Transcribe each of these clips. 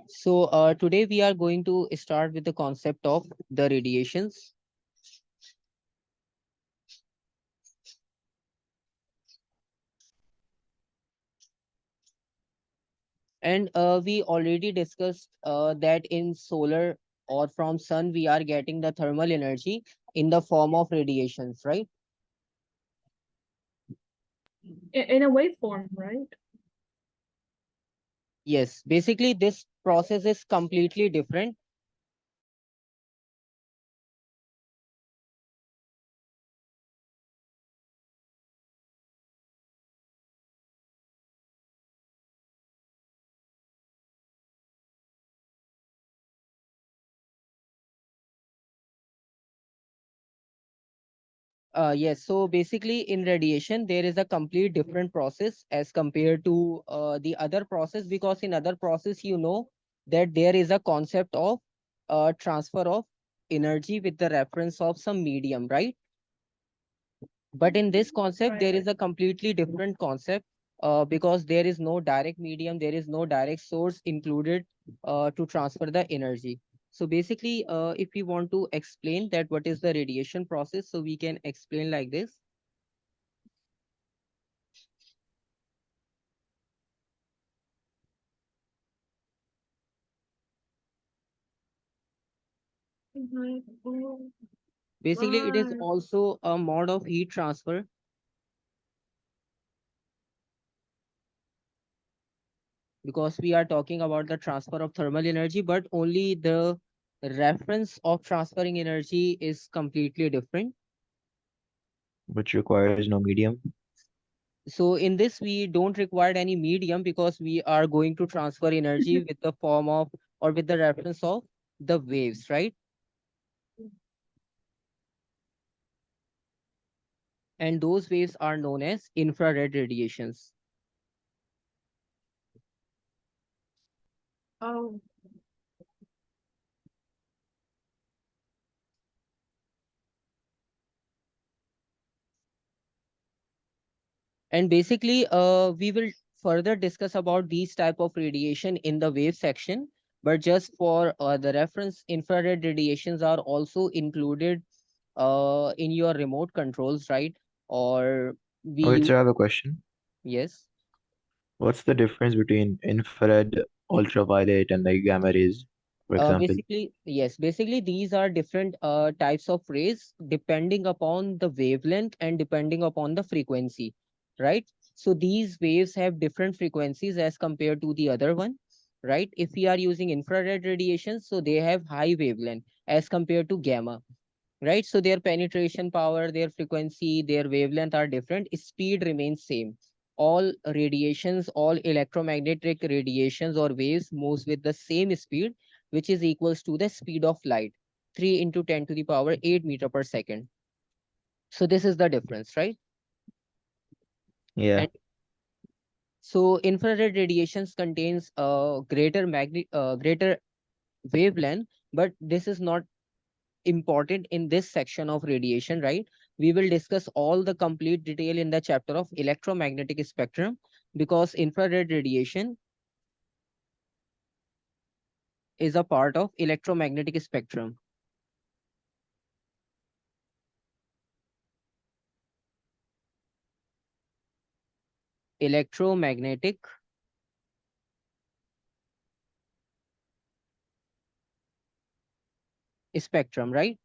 So today we are going to start with the concept of the radiations. And we already discussed that in solar or from sun, we are getting the thermal energy in the form of radiations, right? In a waveform, right? Yes, basically this process is completely different. Yes, so basically in radiation, there is a complete different process as compared to the other process, because in other process, that there is a concept of transfer of energy with the reference of some medium, right? But in this concept, Right. there is a completely different concept because there is no direct medium, there is no direct source included to transfer the energy. So basically, if we want to explain that what is the radiation process, so we can explain like this. Mhm. Basically, it is Right. also a mode of heat transfer because we are talking about the transfer of thermal energy, but only the reference of transferring energy is completely different. which requires no medium. So in this, we don't require any medium because we are going to transfer energy with the form of or with the reference of the waves, right? And those waves are known as infrared radiations. Oh, And basically, we will further discuss about these type of radiation in the wave section. But just for the reference, infrared radiations are also included in your remote controls, right? Or we Wait, use, so I have a question. yes. What's the difference between infrared, ultraviolet, and like gamma rays, for example? Basically these are different types of rays depending upon the wavelength and depending upon the frequency, right? So these waves have different frequencies as compared to the other one, right? If we are using infrared radiation, so they have high wavelength as compared to gamma, right? So their penetration power, their frequency, their wavelength are different. Speed remains same. All radiations, all electromagnetic radiations or waves moves with the same speed, which is equals to the speed of light, 3 into 10 to the power 8 meter per second. So this is the difference, right? Yeah. And so infrared radiations contains a greater wavelength, but this is not important in this section of radiation, right? We will discuss all the complete detail in the chapter of electromagnetic spectrum, because infrared radiation is a part of electromagnetic spectrum. Electromagnetic spectrum, right?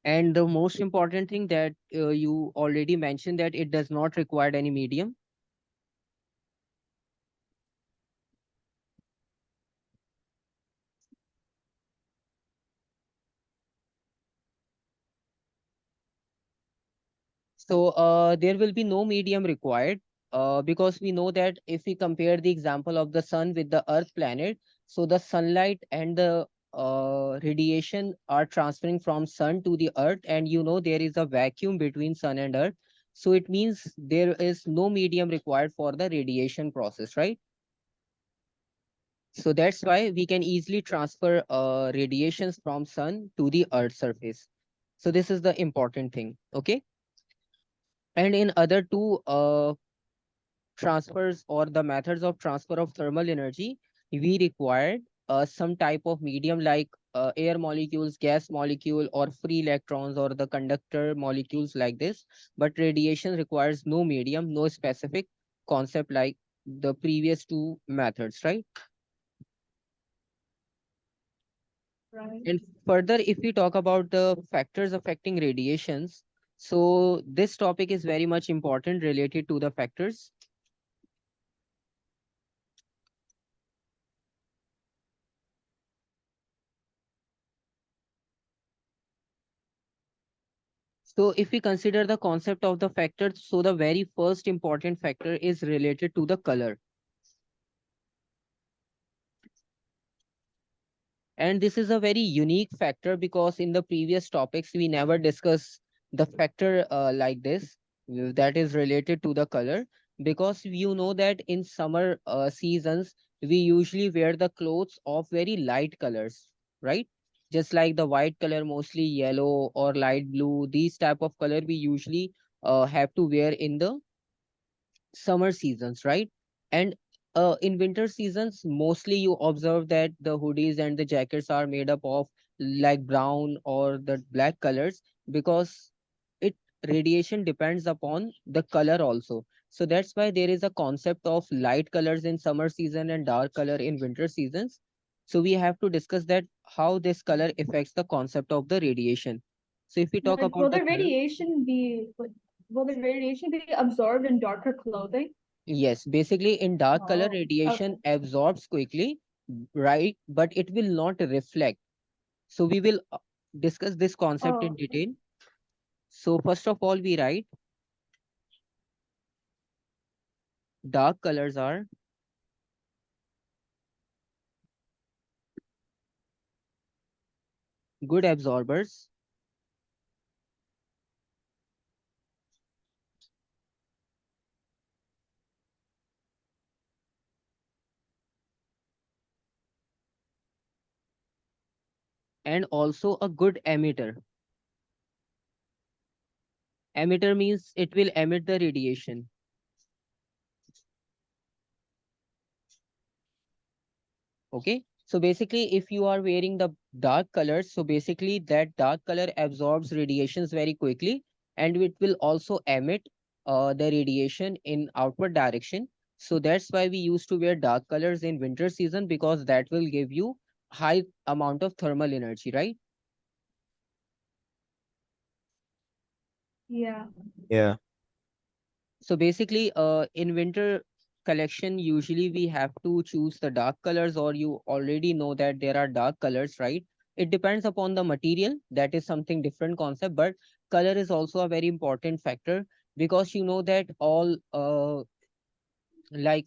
And the most important thing that you already mentioned, that it does not require any medium. So there will be no medium required because we know that if we compare the example of the sun with the earth planet, so the sunlight and the radiation are transferring from sun to the earth, and there is a vacuum between sun and earth. So it means there is no medium required for the radiation process, right? So that's why we can easily transfer radiations from sun to the earth surface. So this is the important thing, okay? And in other two transfers or the methods of transfer of thermal energy. we required some type of medium like air molecules, gas molecule, or free electrons, or the conductor molecules like this. But radiation requires no medium, no specific concept like the previous two methods, right? Right. And further, if we talk about the factors affecting radiations, so this topic is very much important related to the factors. So if we consider the concept of the factors, so the very first important factor is related to the color. And this is a very unique factor because in the previous topics, we never discuss the factor like this that is related to the color. Because you know that in summer seasons, we usually wear the clothes of very light colors, right? Just like the white color, mostly yellow or light blue, these type of color we usually have to wear in the summer seasons, right? And in winter seasons, mostly you observe that the hoodies and the jackets are made up of like brown or the black colors because it radiation depends upon the color also. So that's why there is a concept of light colors in summer season and dark color in winter seasons. So we have to discuss that how this color affects the concept of the radiation. So if we talk Like, about the color, will the radiation be absorbed in darker clothing? yes, basically in dark color, Oh, okay. radiation absorbs quickly, right? But it will not reflect. So we will discuss this concept Oh, in detail. So first of all, we write dark colors are good absorbers and also a good emitter. Emitter means it will emit the radiation. Okay. So basically, if you are wearing the dark colors, so basically that dark color absorbs radiations very quickly and it will also emit the radiation in outward direction. So that's why we used to wear dark colors in winter season because that will give you high amount of thermal energy, right? yeah. Yeah. So basically, in winter collection, usually we have to choose the dark colors, or you already know that there are dark colors, right? It depends upon the material. That is something different concept, but color is also a very important factor because you know that all like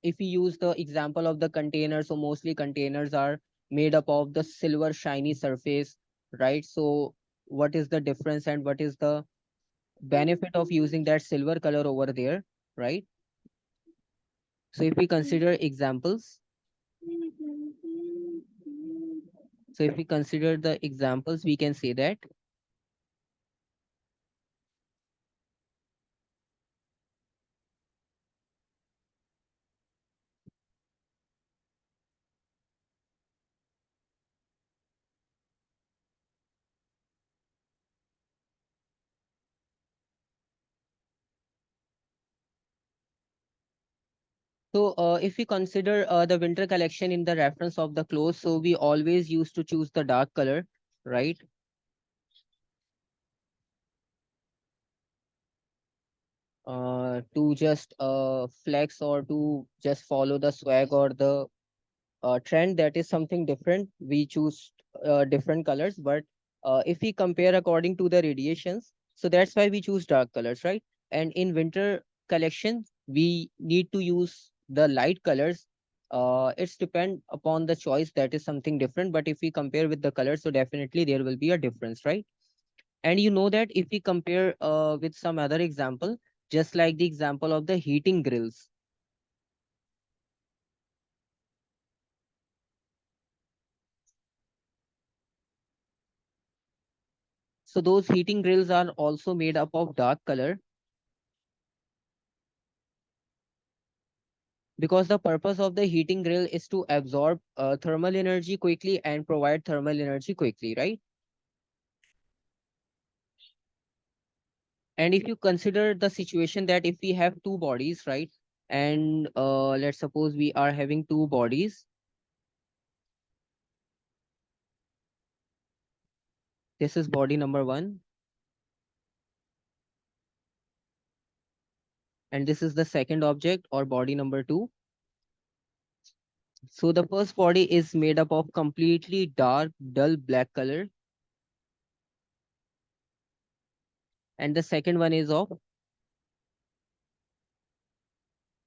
if we use the example of the container, so mostly containers are made up of the silver shiny surface, right? So what is the difference and what is the benefit of using that silver color over there, right? So if we consider examples, so if we consider the examples, we can say that so if we consider the winter collection in the reference of the clothes, so we always used to choose the dark color, right? To just flex or to just follow the swag or the trend, that is something different. We choose different colors, but if we compare according to the radiations, so that's why we choose dark colors, right? And in winter collection, we need to use the light colors. It's depend upon the choice, that is something different. But if we compare with the colors, so definitely there will be a difference, right? And you know that if we compare with some other example, just like the example of the heating grills. So those heating grills are also made up of dark color. Because the purpose of the heating grill is to absorb thermal energy quickly and provide thermal energy quickly, right? And if you consider the situation that if we have two bodies, right? And let's suppose we are having two bodies. This is body number one, and this is the second object or body number two. So the first body is made up of completely dark, dull black color, and the second one is of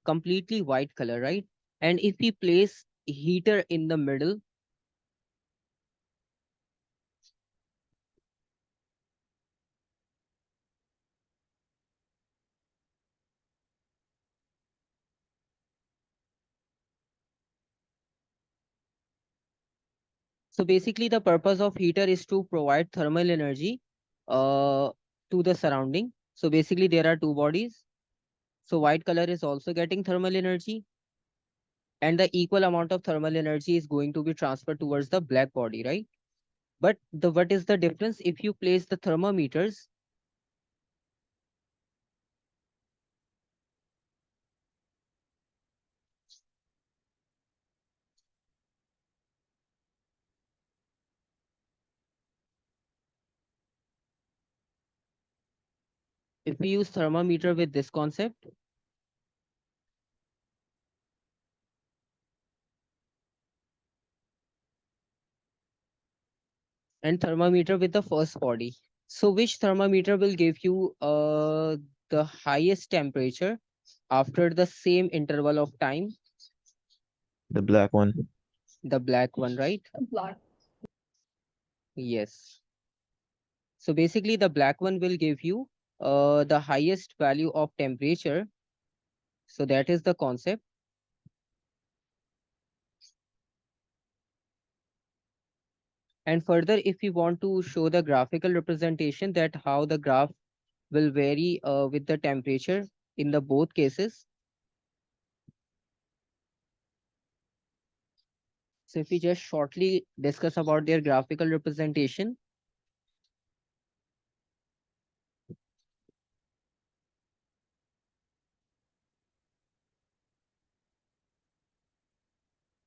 completely white color, right? And if we place heater in the middle, so basically the purpose of heater is to provide thermal energy uh, to the surrounding. So basically there are two bodies. So white color is also getting thermal energy, and the equal amount of thermal energy is going to be transferred towards the black body, right? But the what is the difference if you place the thermometers? If we use thermometer with this concept and thermometer with the first body, so which thermometer will give you the highest temperature after the same interval of time? The black one. The black one, right? Black. Yes. So basically the black one will give you the highest value of temperature. So that is the concept. And further, if we want to show the graphical representation that how the graph will vary with the temperature in the both cases. So if we just shortly discuss about their graphical representation.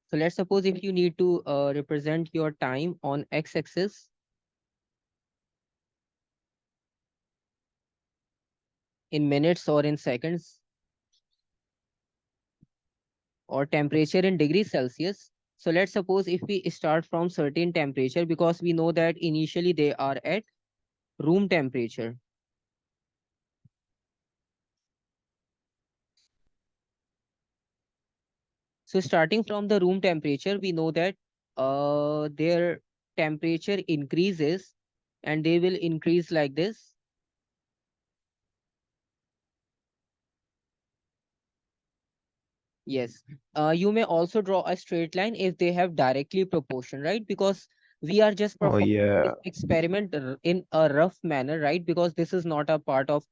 So let's suppose if you need to represent your time on x-axis in minutes or in seconds, or temperature in degrees Celsius. So let's suppose if we start from certain temperature, because we know that initially they are at room temperature. So starting from the room temperature, we know that their temperature increases and they will increase like this. Yes. You may also draw a straight line if they have directly proportion, right? Because we are just Oh performing this yeah. experiment in a rough manner, right? Because this is not a part of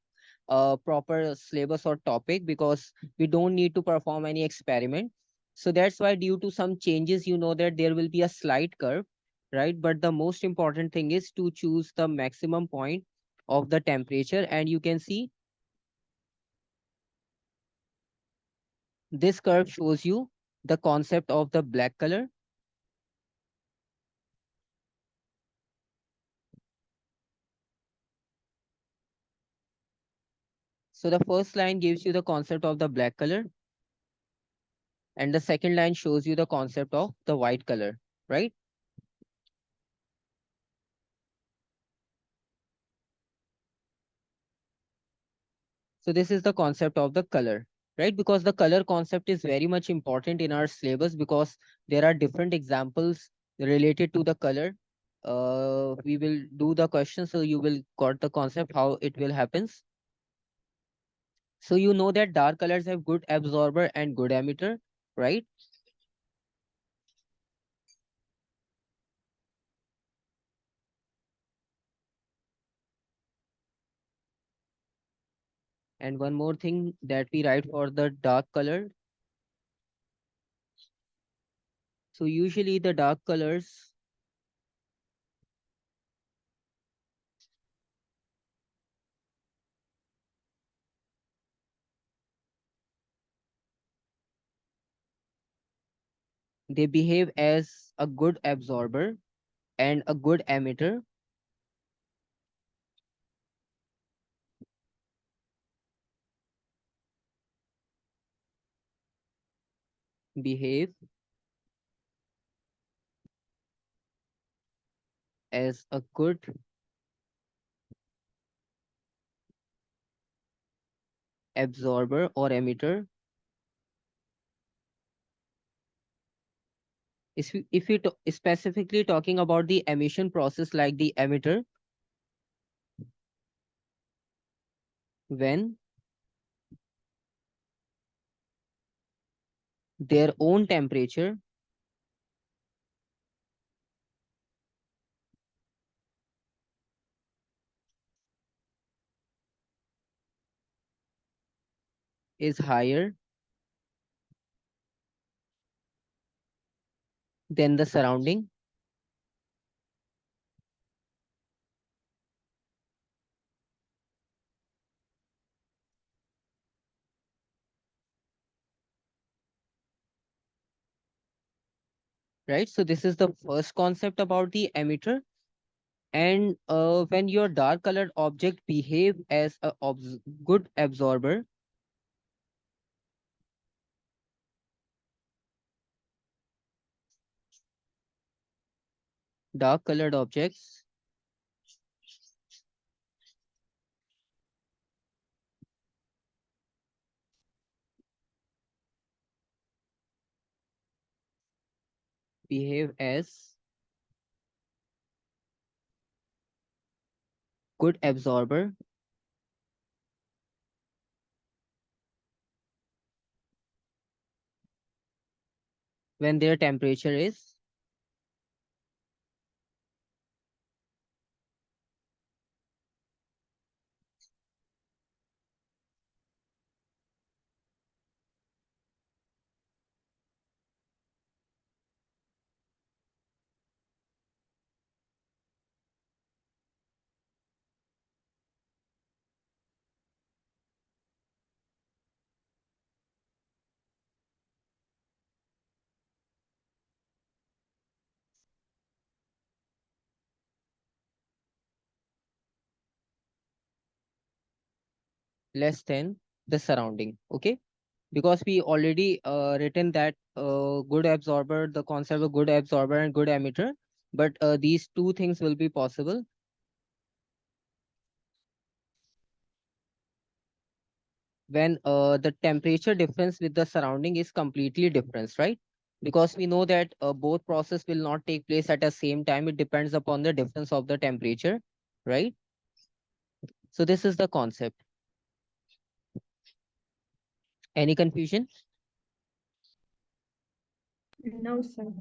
a proper syllabus or topic, because we don't need to perform any experiment. So that's why due to some changes, you know that there will be a slight curve, right? But the most important thing is to choose the maximum point of the temperature. And you can see this curve shows you the concept of the black color. So the first line gives you the concept of the black color, and the second line shows you the concept of the white color, right? So this is the concept of the color, right? Because the color concept is very much important in our syllabus, because there are different examples related to the color. We will do the question, so you will got the concept how it will happens. So you know that dark colors have good absorber and good emitter, right? And one more thing that we write for the dark color, So usually the dark colors, they behave as a good absorber and a good emitter, behave as a good absorber or emitter. If we specifically talking about the emission process like the emitter, when their own temperature is higher than the surrounding, right? So this is the first concept about the emitter. And when your dark colored object behave as a good absorber, dark colored objects behave as good absorber when their temperature is less than the surrounding. Okay, because we already written that good absorber, the concept of good absorber and good emitter, but these two things will be possible when the temperature difference with the surrounding is completely different, right? Because we know that both process will not take place at the same time. It depends upon the difference of the temperature, right? So this is the concept. Any confusion? No, sir.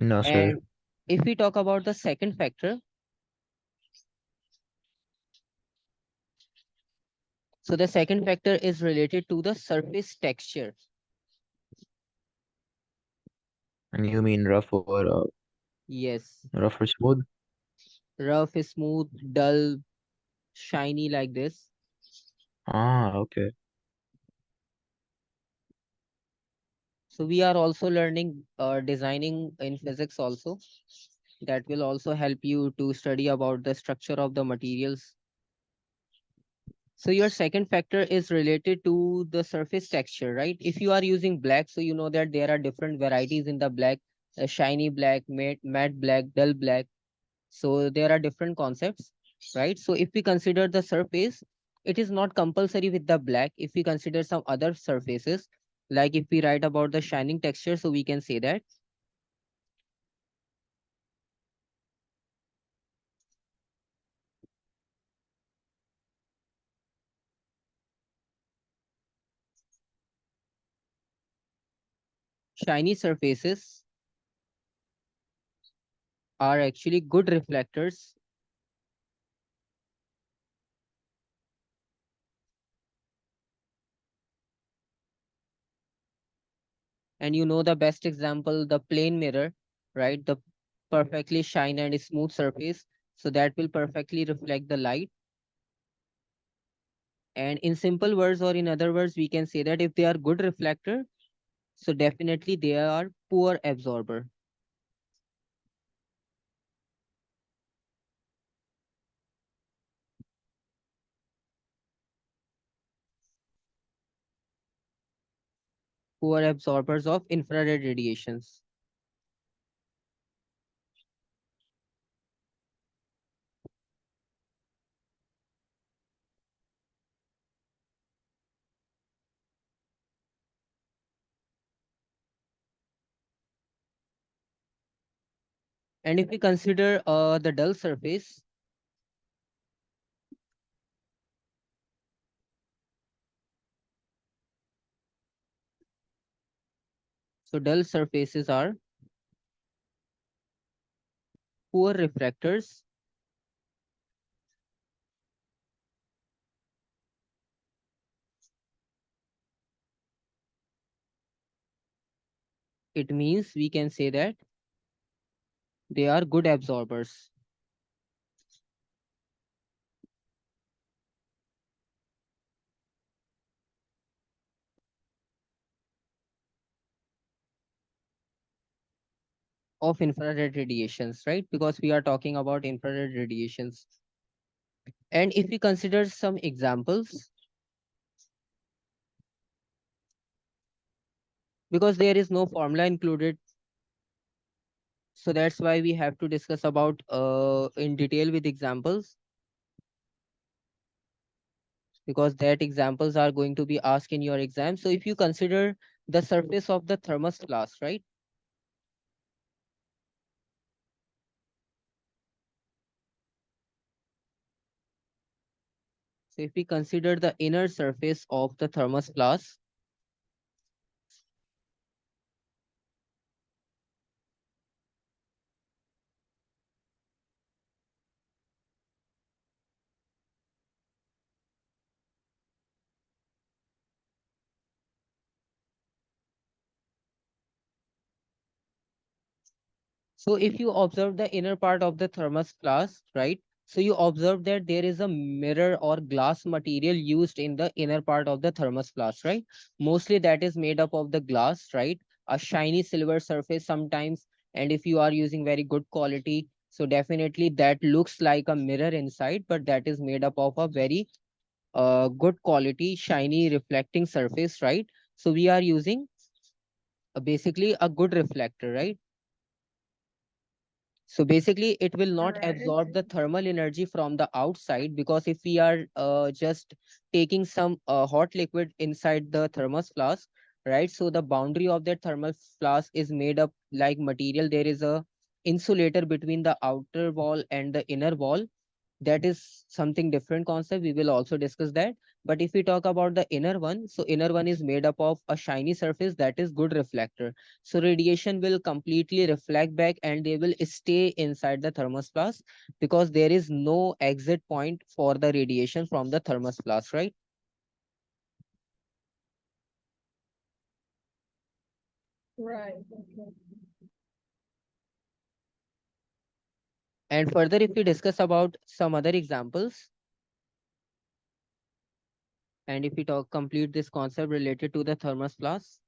No, sir. And if we talk about the second factor, so the second factor is related to the surface texture. And you mean Yes, rough or smooth? rough, smooth, dull, shiny like this. Ah, okay. So we are also learning designing in physics also. That will also help you to study about the structure of the materials. So your second factor is related to the surface texture, right? If you are using black, so you know that there are different varieties in the black, shiny black, matte black, dull black. So there are different concepts, right? So if we consider the surface, it is not compulsory with the black. If we consider some other surfaces, like if we write about the shining texture, so we can say that shiny surfaces are actually good reflectors And you know the best example, the plane mirror, right? The perfectly shine and smooth surface. So that will perfectly reflect the light. And in simple words, or in other words, we can say that if they are good reflector, so definitely they are poor absorber. Poor absorbers of infrared radiations. And if we consider the dull surface, so dull surfaces are poor refractors. It means we can say that they are good absorbers of infrared radiations, right? Because we are talking about infrared radiations. And if we consider some examples, because there is no formula included, so that's why we have to discuss about in detail with examples, because that examples are going to be asked in your exam. So if you consider the surface of the thermos glass, right? So if we consider the inner surface of the thermos glass, so if you observe the inner part of the thermos glass, right? So you observe that there is a mirror or glass material used in the inner part of the thermos glass, right? Mostly that is made up of the glass, right? A shiny silver surface sometimes. And if you are using very good quality, so definitely that looks like a mirror inside, but that is made up of a very good quality, shiny, reflecting surface, right? So we are using basically a good reflector, right? So basically, it will not Right. absorb the thermal energy from the outside, because if we are just taking some hot liquid inside the thermos flask, right? So the boundary of that thermal flask is made up like material. There is a insulator between the outer wall and the inner wall. That is something different concept, we will also discuss that. But if we talk about the inner one, so inner one is made up of a shiny surface, that is good reflector. So radiation will completely reflect back and they will stay inside the thermos flask, because there is no exit point for the radiation from the thermos flask, right? Right. Okay. And further, if we discuss about some other examples, and if we talk complete this concept related to the thermos flask,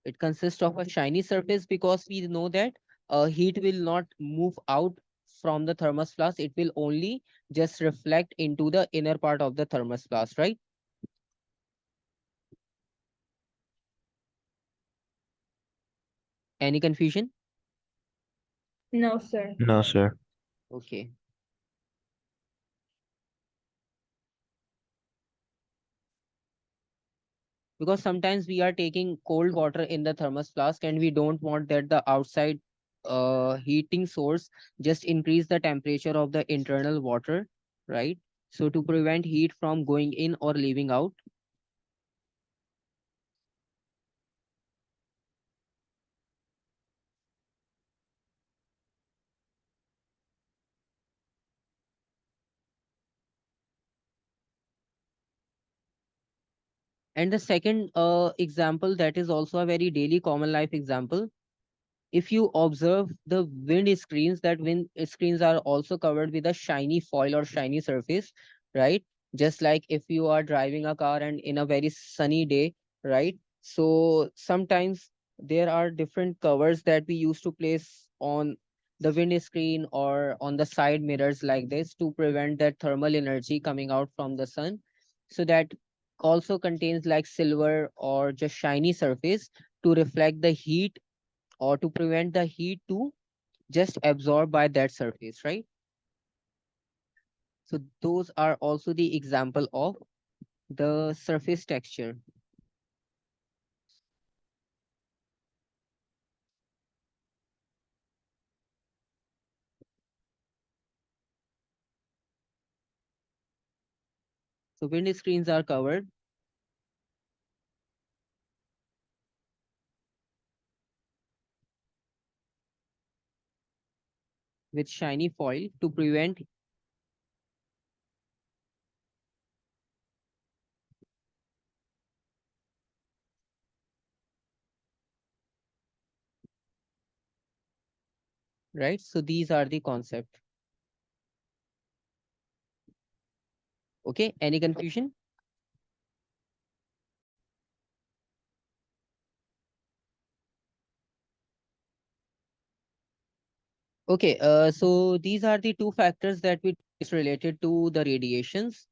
it consists of a shiny surface, because we know that heat will not move out from the thermos flask. It will only just reflect into the inner part of the thermos flask, right? Any confusion? No, sir. No, sir. Okay. Because sometimes we are taking cold water in the thermos flask and we don't want that the outside heating source just increase the temperature of the internal water, right? So to prevent heat from going in or leaving out. And the second example, that is also a very daily common life example. If you observe the wind screens, that wind screens are also covered with a shiny foil or shiny surface, right? Just like if you are driving a car and in a very sunny day, right? So sometimes there are different covers that we used to place on the wind screen or on the side mirrors like this to prevent that thermal energy coming out from the sun. So that also contains like silver or just shiny surface to reflect the heat or to prevent the heat to just absorb by that surface, right? So those are also the example of the surface texture. So wind screens are covered with shiny foil to prevent, right? So these are the concept. Okay, any confusion? Okay, so these are the two factors that we is related to the radiations.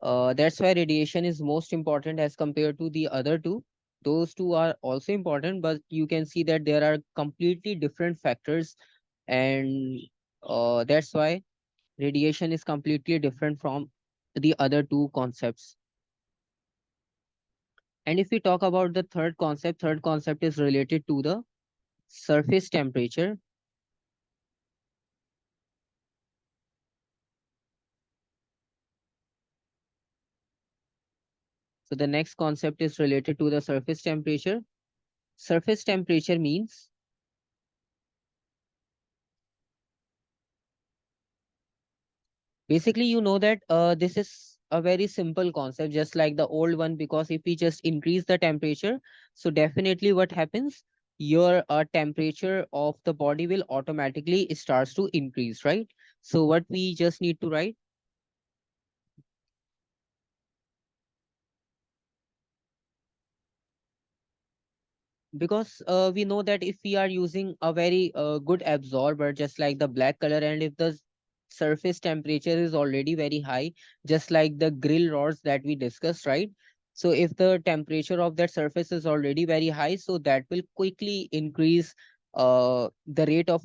That's why radiation is most important as compared to the other two. Those two are also important, but you can see that there are completely different factors, and that's why radiation is completely different from the other two concepts. And if we talk about the third concept is related to the surface temperature. So the next concept is related to the surface temperature. Surface temperature means basically, you know that this is a very simple concept, just like the old one, because if we just increase the temperature, so definitely what happens, your temperature of the body will automatically starts to increase, right? So what we just need to write, because we know that if we are using a very good absorber, just like the black color, and if the surface temperature is already very high, just like the grill rods that we discussed, right? So if the temperature of that surface is already very high, so that will quickly increase the rate of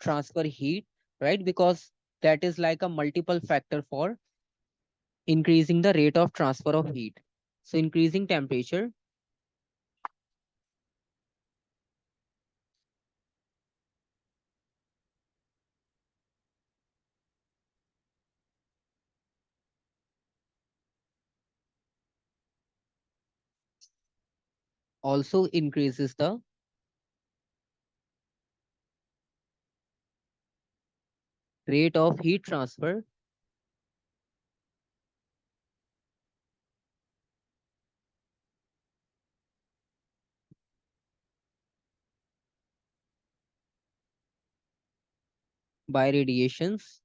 transfer heat, right? Because that is like a multiple factor for increasing the rate of transfer of heat. So increasing temperature also increases the rate of heat transfer by radiations.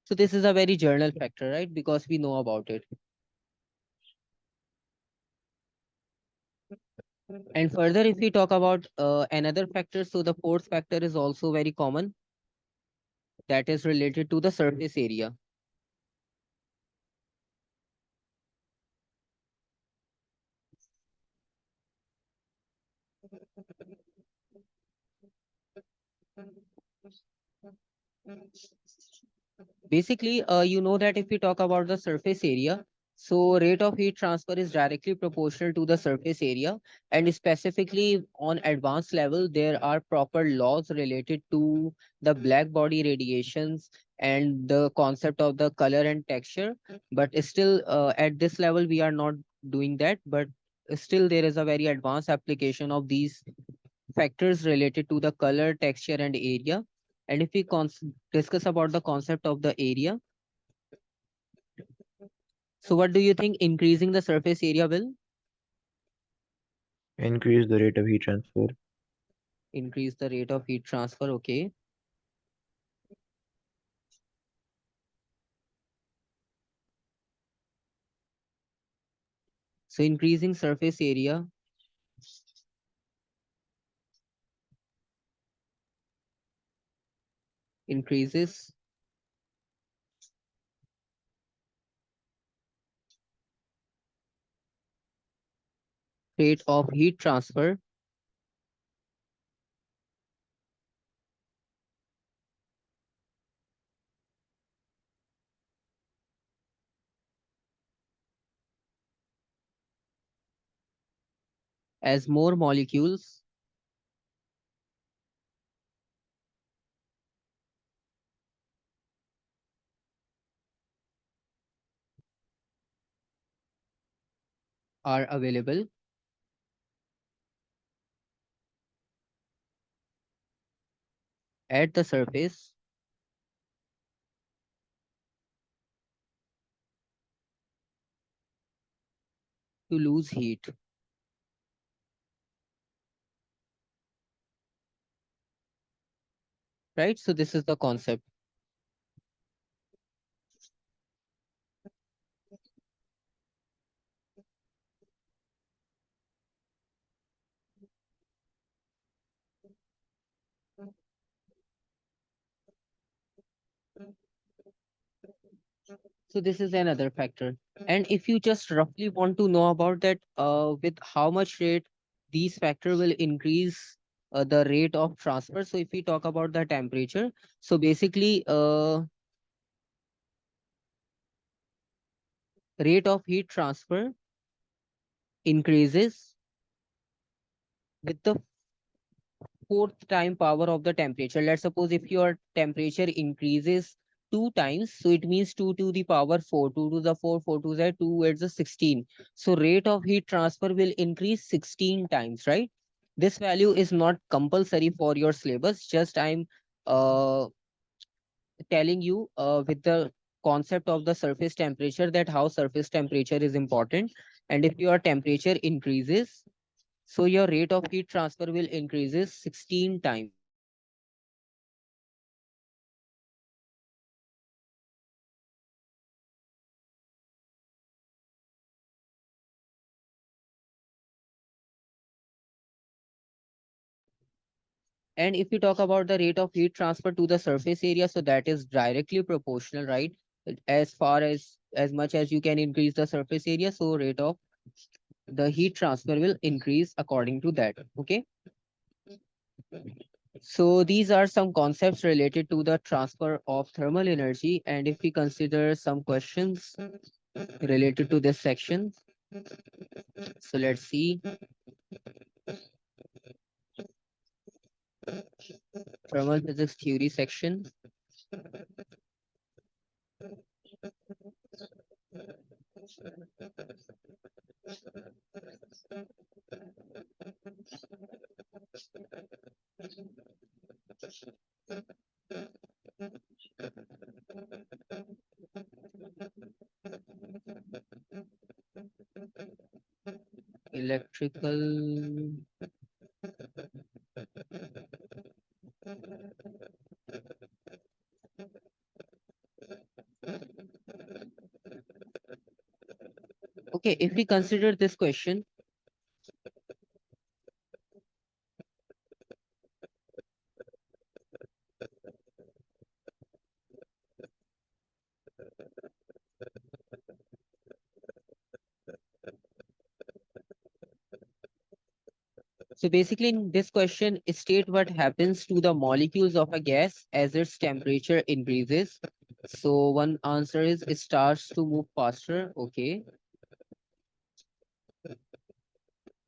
So this is a very journal factor, right? Because we know about it. And further, if we talk about another factor, so the fourth factor is also very common, that is related to the surface area. Basically, you know that if we talk about the surface area, so rate of heat transfer is directly proportional to the surface area. And specifically on advanced level, there are proper laws related to the black body radiations and the concept of the color and texture. But still, at this level, we are not doing that. But still, there is a very advanced application of these factors related to the color, texture, and area. And if we discuss about the concept of the area, So what do you think increasing the surface area will Increase the rate of heat transfer. increase the rate of heat transfer? Okay. So increasing surface area increases rate of heat transfer as more molecules are available at the surface to lose heat, right? So this is the concept. So this is another factor. And if you just roughly want to know about that, with how much rate these factor will increase the rate of transfer. So if we talk about the temperature, so basically rate of heat transfer increases with the fourth time power of the temperature. Let's suppose if your temperature increases two times, so it means 2 to the power 4, 2 to the 4, 4 to the 2, it's a 16. So rate of heat transfer will increase 16 times, right? This value is not compulsory for your syllabus, just I'm uh, telling you with the concept of the surface temperature, that how surface temperature is important. And if your temperature increases, so your rate of heat transfer will increases 16 times. And if we talk about the rate of heat transfer to the surface area, so that is directly proportional, right? As far as much as you can increase the surface area, so rate of the heat transfer will increase according to that. Okay. So these are some concepts related to the transfer of thermal energy. And if we consider some questions related to this section, so let's see. Thermal physics theory section. Electrical. Okay, if we consider this question, so basically in this question, state what happens to the molecules of a gas as its temperature increases. So one answer is it starts to move faster. Okay.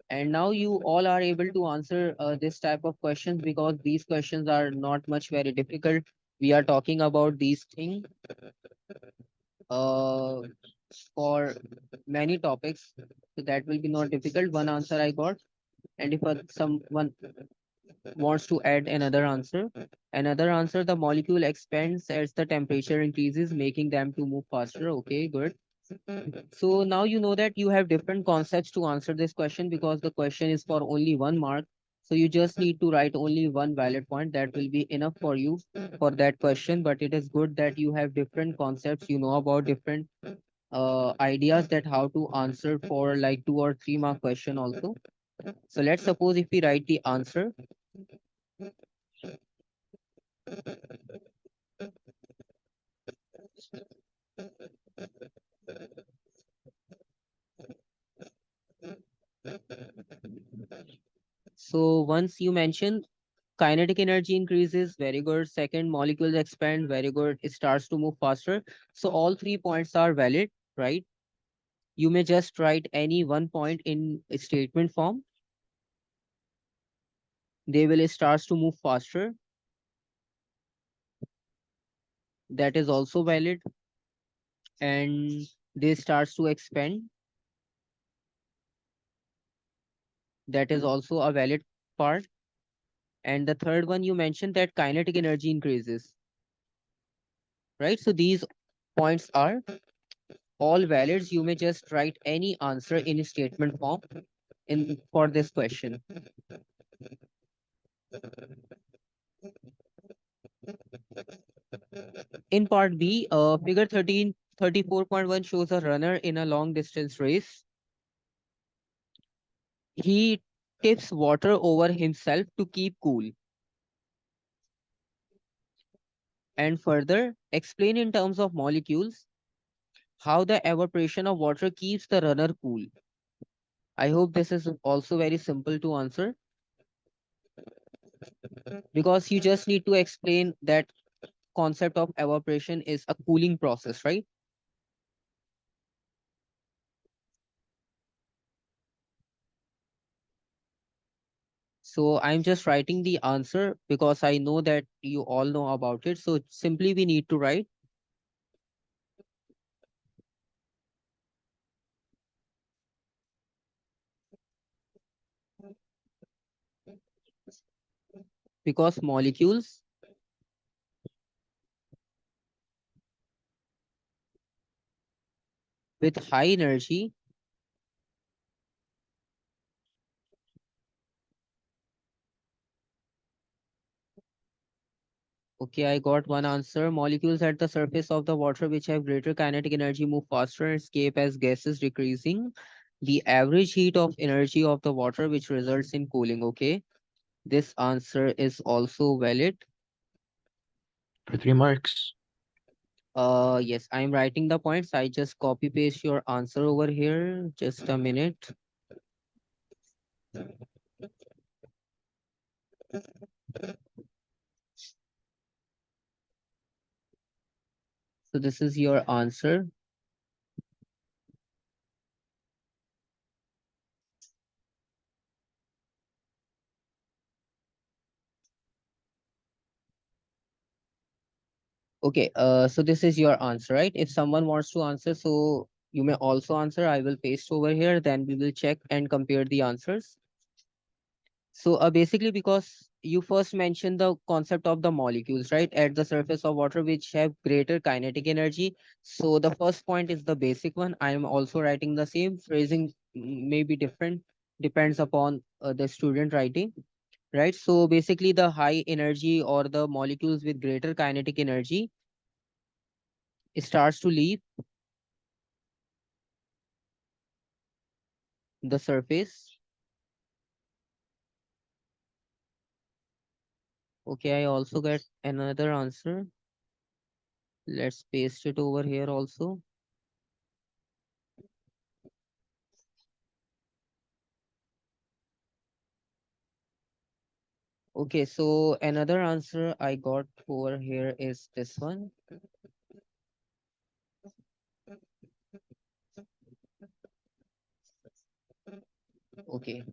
And now you all are able to answer this type of questions because these questions are not much very difficult. We are talking about these things uh, for many topics. So that will be not difficult. One answer I got. And if someone wants to add another answer, the molecule expands as the temperature increases, making them to move faster. Okay, good. So now you know that you have different concepts to answer this question because the question is for only 1 mark. So you just need to write only one valid point. That will be enough for you for that question. But it is good that you have different concepts, you know about different ideas that how to answer for like 2 or 3 mark question also. So let's suppose if we write the answer. So once you mention kinetic energy increases, very good. Second, molecules expand, very good. It starts to move faster. So all 3 points are valid, right? You may just write any one point in a statement form. They will starts to move faster. That is also valid. And they starts to expand. That is also a valid part. And the third one you mentioned that kinetic energy increases, right? So these points are all valids. You may just write any answer in statement form in for this question. In part B, figure 34.1 shows a runner in a long distance race. He tips water over himself to keep cool. And further, explain in terms of molecules how the evaporation of water keeps the runner cool. I hope this is also very simple to answer because you just need to explain that concept of evaporation is a cooling process, right? So I'm just writing the answer because I know that you all know about it. So simply we need to write because molecules with high energy. Okay, I got one answer. Molecules at the surface of the water which have greater kinetic energy move faster and escape as gases decreasing the average heat of energy of the water which results in cooling. Okay, this answer is also valid. For 3 marks. Yes, I'm writing the points. I just copy paste your answer over here. Just a minute. So this is your answer. Okay, so this is your answer, right? If someone wants to answer, so you may also answer. I will paste over here, then we will check and compare the answers. So basically, because you first mentioned the concept of the molecules, right, at the surface of water, which have greater kinetic energy. So the first point is the basic one. I am also writing the same. Phrasing may be different, depends upon the student writing, right? So basically, the high energy or the molecules with greater kinetic energy starts to leave the surface. Okay, I also get another answer. Let's paste it over here also. Okay, so another answer I got over here is this one. Okay,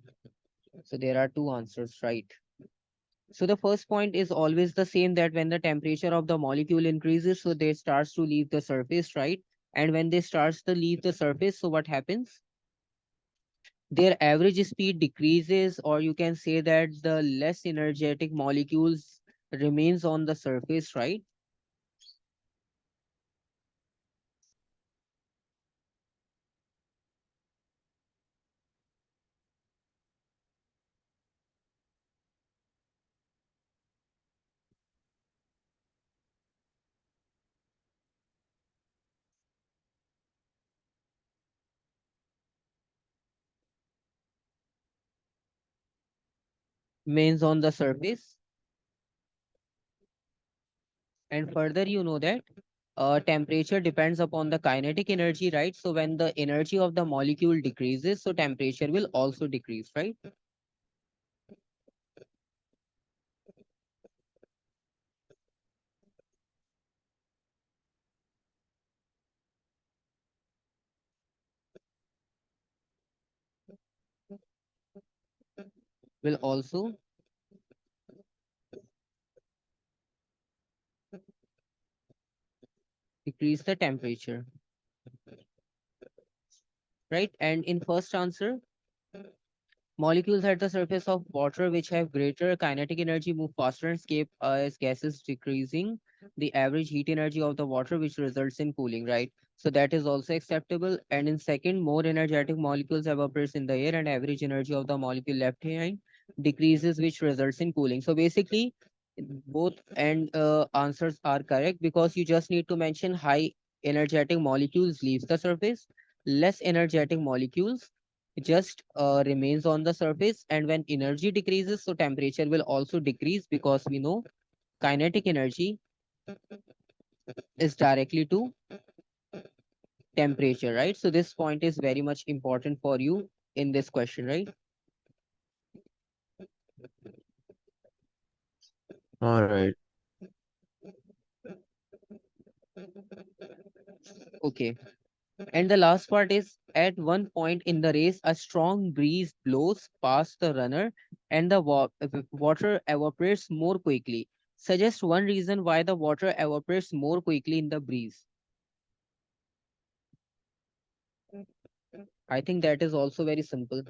so there are two answers, right? So the first point is always the same that when the temperature of the molecule increases, so they starts to leave the surface, right? And when they starts to leave the surface, so what happens? Their average speed decreases, or you can say that the less energetic molecules remains on the surface, right? remains on the surface. And further, you know that temperature depends upon the kinetic energy, right? So when the energy of the molecule decreases, so temperature will also decrease, right? Will also decrease the temperature, right? And in first answer, molecules at the surface of water which have greater kinetic energy move faster and escape as gases, decreasing the average heat energy of the water, which results in cooling, right? So that is also acceptable. And in second, more energetic molecules evaporates in the air and average energy of the molecule left behind decreases, which results in cooling. So basically, both and answers are correct because you just need to mention high energetic molecules leaves the surface, less energetic molecules just remains on the surface, and when energy decreases, so temperature will also decrease because we know kinetic energy is directly to temperature, right? So this point is very much important for you in this question, right? All right. Okay. And the last part is at one point in the race, a strong breeze blows past the runner and the water evaporates more quickly. Suggest one reason why the water evaporates more quickly in the breeze. I think that is also very simple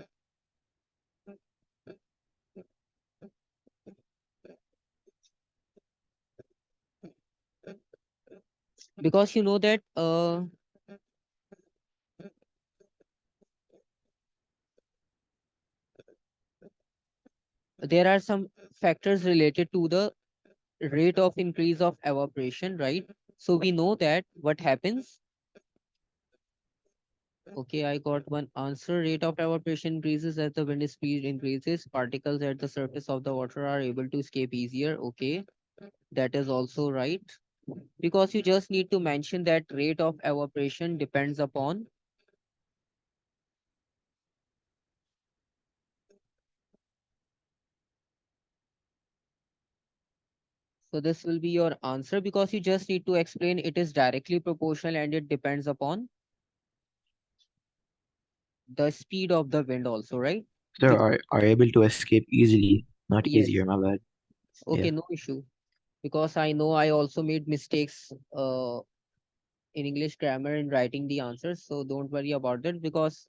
because you know that there are some factors related to the rate of increase of evaporation, right? So we know that what happens. Okay, I got one answer. Rate of evaporation increases as the wind speed increases. Particles at the surface of the water are able to escape easier. Okay, that is also right. Because you just need to mention that rate of evaporation depends upon. So this will be your answer because you just need to explain it is directly proportional and it depends upon the speed of the wind also, right? So Because are able to escape easily, not easier, yes, my bad. okay, Yeah. no issue. Because I know I also made mistakes in English grammar in writing the answers, so don't worry about that because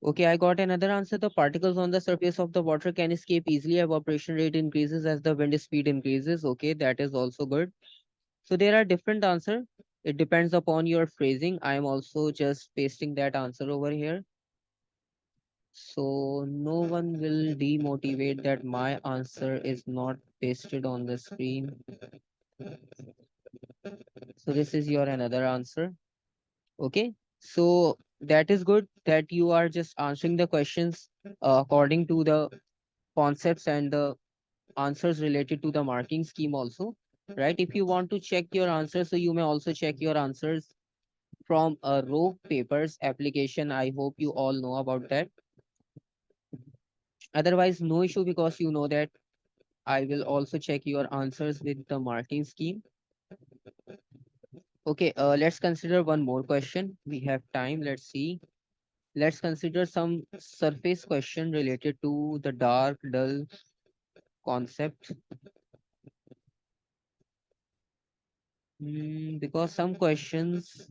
okay, I got another answer. The particles on the surface of the water can escape easily. Evaporation rate increases as the wind speed increases. Okay, that is also good. So there are different answer. It depends upon your phrasing. I am also just pasting that answer over here. So no one will demotivate that my answer is not pasted on the screen. So this is your another answer. Okay. So that is good that you are just answering the questions according to the concepts and the answers related to the marking scheme also. Right. If you want to check your answers, so you may also check your answers from a row papers application. I hope you all know about that. Otherwise, no issue because you know that I will also check your answers with the marking scheme. Okay, let's consider one more question. We have time. Let's see. Let's consider some surface question related to the dark, dull concept. Because some questions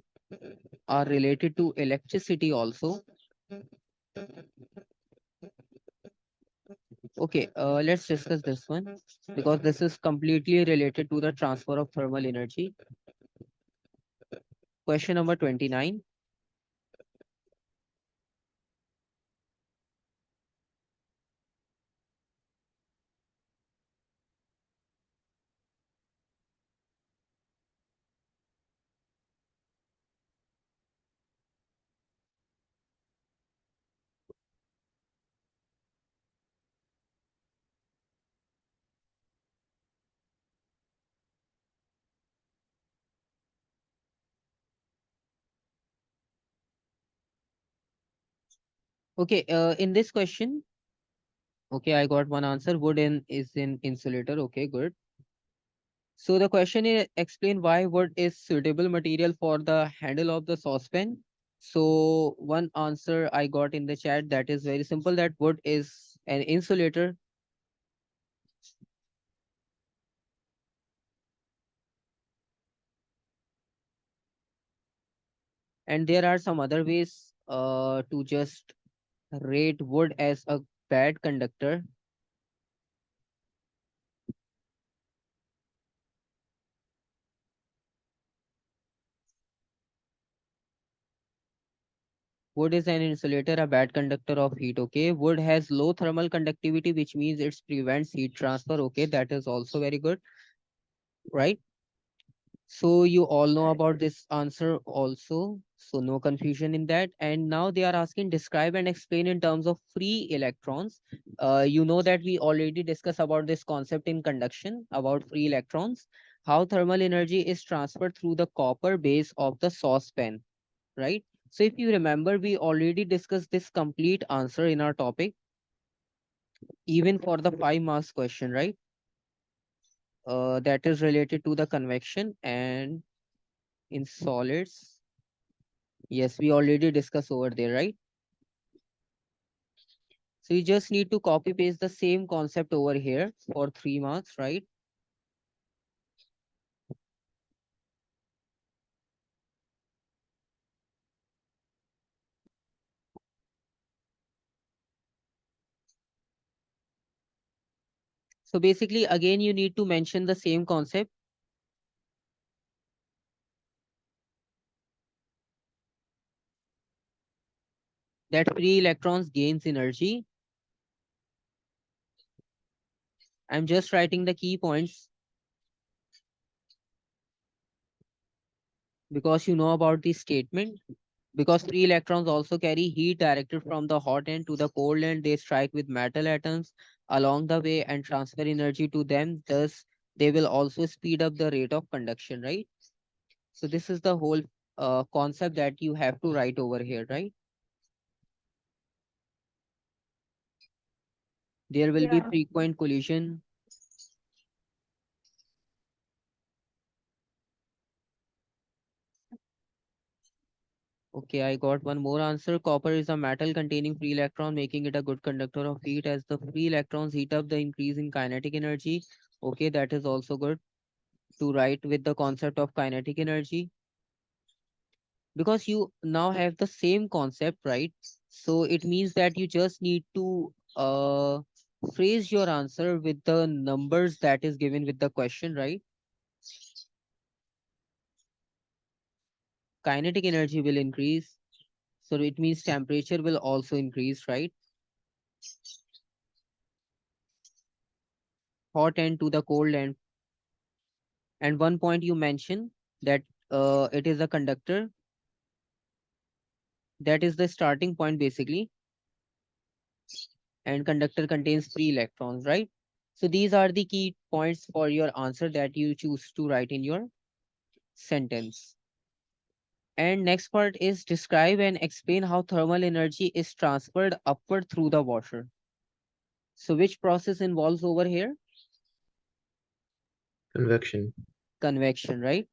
are related to electricity also. Okay, let's discuss this one because this is completely related to the transfer of thermal energy. Question number 29. Okay, in this question, okay, I got one answer. Is in insulator. Okay, good. So the question is explain why wood is suitable material for the handle of the saucepan. So one answer I got in the chat, that is very simple, that wood is an insulator. And there are some other ways to just rate wood as a bad conductor. Wood is an insulator, a bad conductor of heat. Okay. Wood has low thermal conductivity, which means it prevents heat transfer. Okay. That is also very good, right? So you all know Right. about this answer also. So no confusion in that. And now they are asking describe and explain in terms of free electrons. You know that we already discussed about this concept in conduction about free electrons, how thermal energy is transferred through the copper base of the saucepan, right? So if you remember, we already discussed this complete answer in our topic, even for the 5 marks question, right? That is related to the convection and in solids. Yes, we already discussed over there, right? So you just need to copy paste the same concept over here for 3 marks, right? So basically, again, you need to mention the same concept, that free electrons gains energy. I'm just writing the key points because you know about the statement. Because free electrons also carry heat directed from the hot end to the cold end, they strike with metal atoms along the way and transfer energy to them. Thus, they will also speed up the rate of conduction, right? So this is the whole concept that you have to write over here, right? There will be Yeah. frequent collision. Okay, I got one more answer. Copper is a metal containing free electron, making it a good conductor of heat. As the free electrons heat up, the increase in kinetic energy. Okay, that is also good to write with the concept of kinetic energy, because you now have the same concept, right? So it means that you just need to phrase your answer with the numbers that is given with the question, right? Kinetic energy will increase. So it means temperature will also increase, right? Hot end to the cold end. And one point you mentioned that it is a conductor. That is the starting point basically. And conductor contains free electrons, right? So these are the key points for your answer that you choose to write in your sentence. And next part is describe and explain how thermal energy is transferred upward through the water. So which process involves over here? Convection. Convection, right?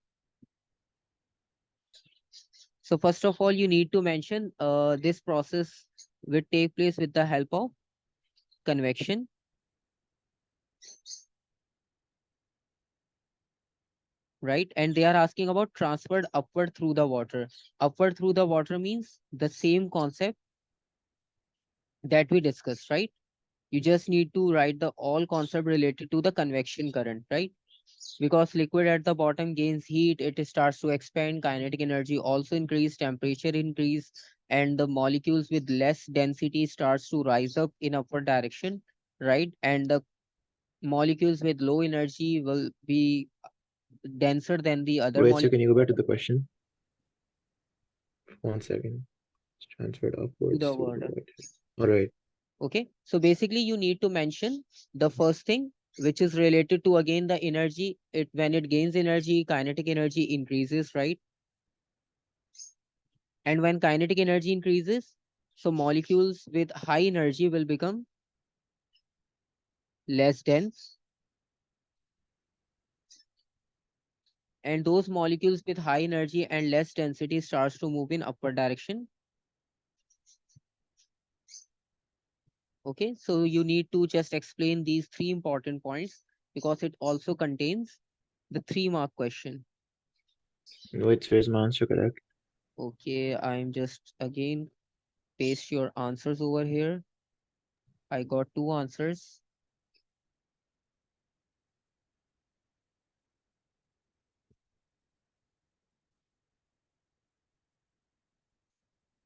So first of all, you need to mention this process will take place with the help of convection, right? And they are asking about transferred upward through the water. Upward through the water means the same concept that we discussed, right? You just need to write the all concept related to the convection current, right? Because liquid at the bottom gains heat, it starts to expand, kinetic energy also increase, temperature increase, and the molecules with less density starts to rise up in upward direction, right? And the molecules with low energy will be denser than the other Wait, so molecule can you go back to the question? 1 second. It's transferred to upwards the through the water. water. All right. Okay, so basically you need to mention the first thing, which is related to again the energy. It when it gains energy, kinetic energy increases, right? And when kinetic energy increases, So molecules with high energy will become less dense, and those molecules with high energy and less density starts to move in upward direction. Okay, so you need to just explain these three important points because it also contains the 3 mark question. Which is my answer correct? Okay, I'm just again paste your answers over here. I got 2 answers.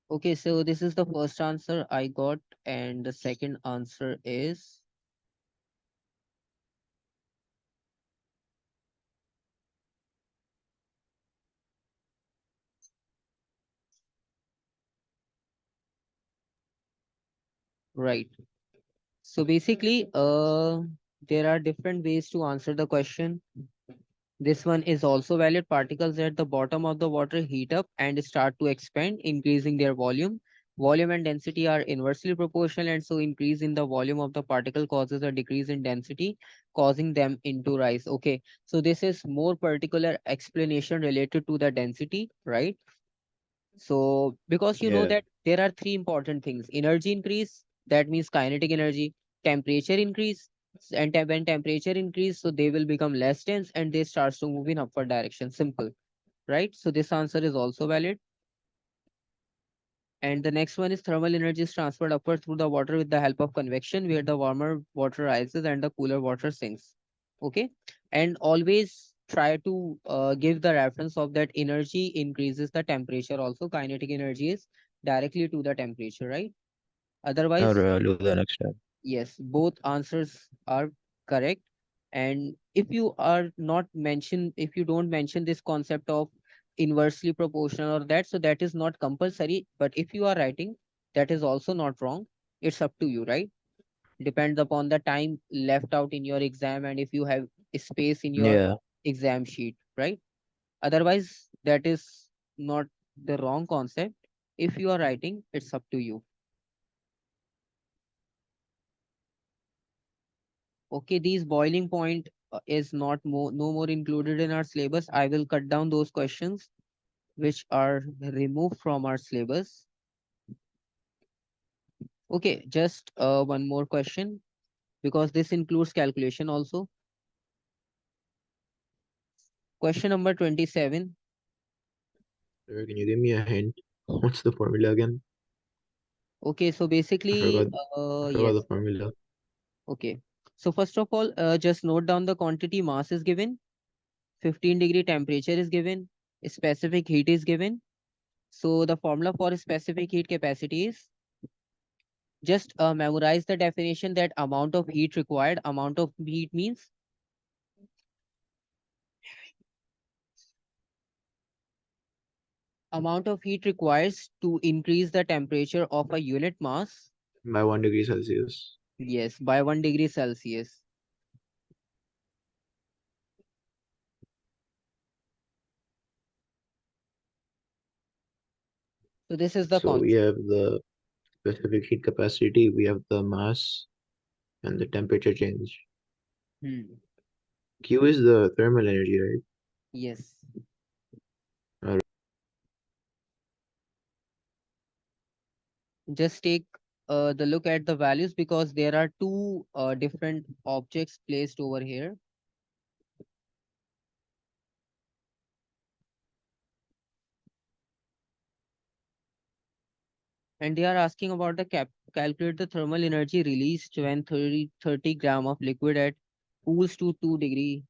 Okay, so this is the first answer I got, and the second answer is right. So basically, there are different ways to answer the question. This one is also valid. Particles at the bottom of the water heat up and start to expand, increasing their volume. Volume and density are inversely proportional, and so increase in the volume of the particle causes a decrease in density, causing them into rise. Okay, so this is more particular explanation related to the density, right? So, because you know Yeah. that there are three important things: energy increase, that means kinetic energy; temperature increase, and when temperature increase, so they will become less dense and they starts to move in upward direction. Simple, right? So this answer is also valid. And the next one is thermal energy is transferred upward through the water with the help of convection, where the warmer water rises and the cooler water sinks. Okay. And always try to give the reference of that energy increases the temperature. Also, kinetic energy is directly to the temperature, right? Otherwise, I'll do that next time. yes, both answers are correct. And if you are not mention, if you don't mention this concept of inversely proportional or that, so that is not compulsory. But if you are writing, that is also not wrong. It's up to you, right? Depends upon the time left out in your exam and if you have space in your Yeah. exam sheet, right? Otherwise, that is not the wrong concept. If you are writing, it's up to you. Okay, these boiling point is not more no more included in our syllabus. I will cut down those questions which are removed from our syllabus. Okay, just one more question because this includes calculation also. Question number 27. Can you give me a hint? What's the formula again? Okay, so I basically, forgot. I forgot the yes. formula. Okay. So first of all, just note down the quantity. Mass is given, 15-degree temperature is given, specific heat is given. So the formula for specific heat capacity is just memorize the definition that amount of heat required. Amount of heat means amount of heat requires to increase the temperature of a unit mass. By 1 degree Celsius. Yes, by 1 degree Celsius. So this is the So we concept. have the specific heat capacity, we have the mass, and the temperature change. Hmm. Q is the thermal energy, right? Yes. Uh, Just take the look at the values because there are two different objects placed over here. And they are asking about the calculate the thermal energy released when 30 gram of liquid at cools to 2 degree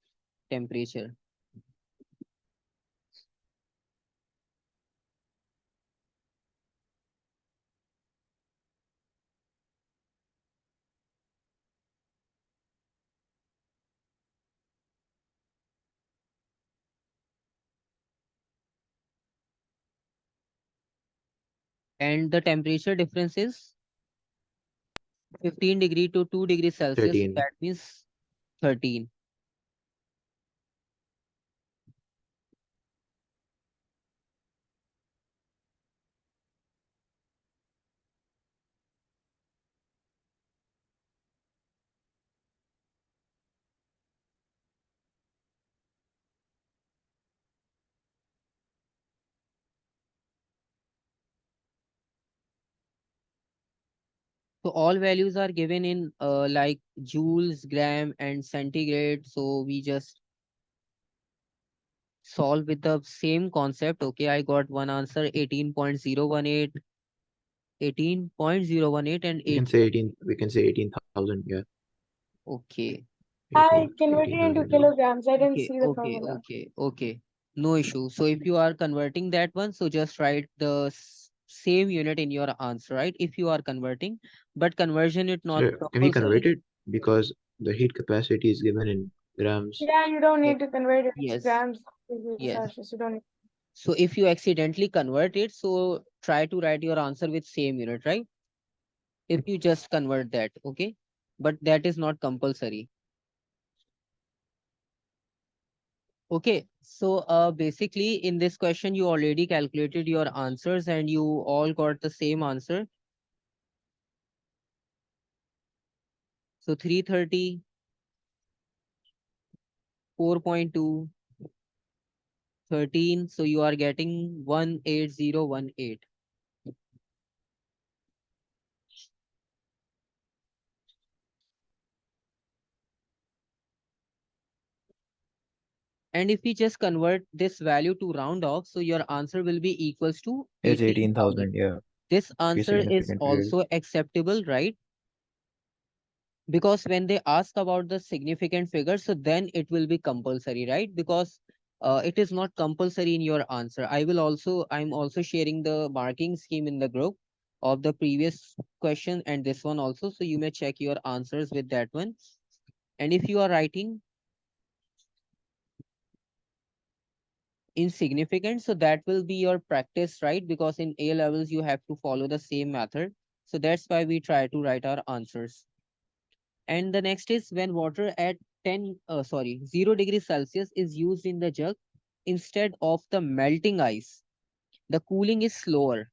temperature. And the temperature difference is 15 degree to 2 degree Celsius. So 13. that means 13. So all values are given in like joules, gram, and centigrade. So we just solve with the same concept. Okay, I got one answer 18.018, 18.018 and We can 8. say 18. We can say 18,000. Yeah, Okay, I 18, converted it into 18,000. Yeah. kilograms. I didn't okay, see the okay, formula. okay. No issue. So if you are converting that one, so just write the same unit in your answer, right? If you are converting, but conversion is not So can we convert compulsory. it because the heat capacity is given in grams? Yeah, you don't Yes, need to convert it to yes, grams to yes. Celsius. You don't need. So if you accidentally convert it, so try to write your answer with same unit, right? If you just convert that, okay? But that is not compulsory. Okay, so basically in this question you already calculated your answers and you all got the same answer. So 330, 4.2, 13. So you are getting 18018. And if we just convert this value to round off, so your answer will be equals to It's 18,000. 18,000. Yeah, This be answer is significant figures. also acceptable, right? Because when they ask about the significant figure, so then it will be compulsory, right? Because it is not compulsory in your answer. I'm also sharing the marking scheme in the group of the previous question and this one also, so you may check your answers with that one. And if you are writing insignificant, so that will be your practice, right? Because in A levels you have to follow the same method, so that's why we try to write our answers. And the next is when water at 0 degrees Celsius is used in the jug instead of the melting ice, the cooling is slower.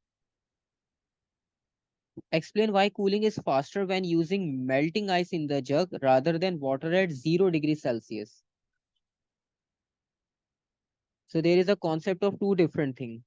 Explain why cooling is faster when using melting ice in the jug rather than water at 0 degrees Celsius. So there is a concept of two different things.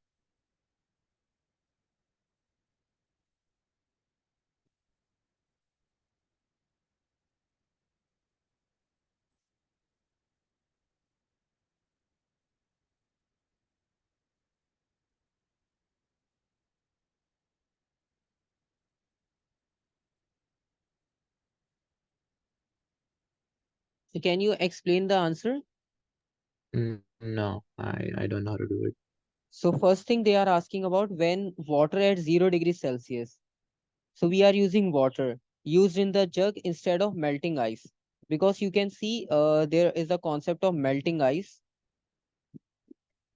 So can you explain the answer? No, I don't know how to do it. So first thing they are asking about when water at 0 degrees Celsius. So we are using water used in the jug instead of melting ice, because you can see there is a concept of melting ice.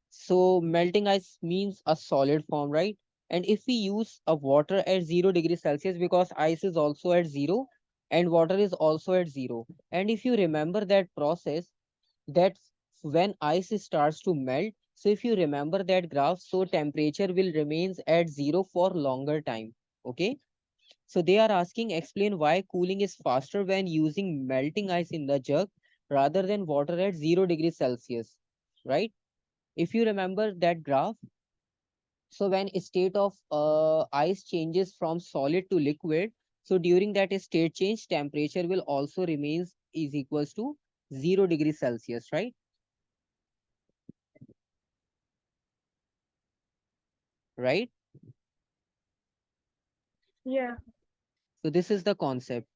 So melting ice means a solid form, right? And if we use a water at 0 degrees Celsius, because ice is also at 0 and water is also at 0. And if you remember that process, that when ice starts to melt, so if you remember that graph, so temperature will remains at 0 for longer time. Okay. So they are asking explain why cooling is faster when using melting ice in the jug rather than water at 0 degrees Celsius, right? If you remember that graph, so when a state of ice changes from solid to liquid, so during that state change, temperature will also remains is equals to 0 degrees Celsius, right? Right? Yeah. So this is the concept.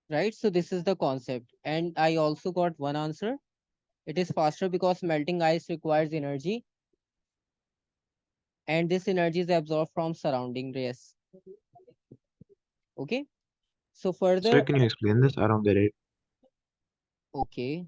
Right? So this is the concept. And I also got one answer. It is faster because melting ice requires energy and this energy is absorbed from surrounding rays. Okay. So Sir, further, can you explain this? I don't get it. okay.